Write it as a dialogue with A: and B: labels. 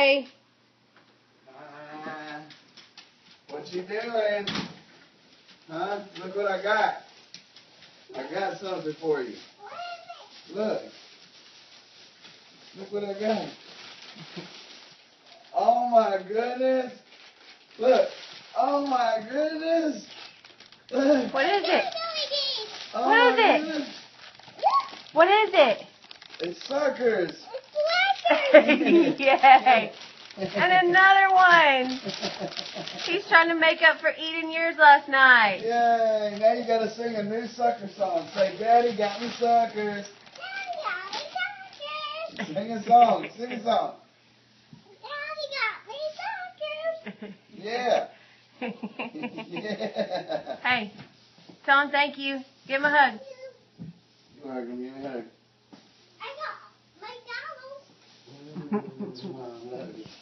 A: Hey.
B: What you doing? Huh? Look what I got. I got something for you. Look. Look what I got. Oh my goodness. Look. Oh my goodness. Look.
A: What is it?
B: Oh
A: What is
B: my
A: it?
B: goodness.
A: What is it?
B: It's suckers.
A: Yay. And another one. He's trying to make up for eating yours last night.
B: Yay. Now you gotta sing a new sucker song. Say, Daddy got me suckers. Sing a song. Sing a song.
C: Daddy got me suckers.
B: Yeah. Yeah.
A: Hey, tell him thank you. Give him a hug.
B: You are gonna give me a hug.
C: I got McDonald's.
B: Wow, that is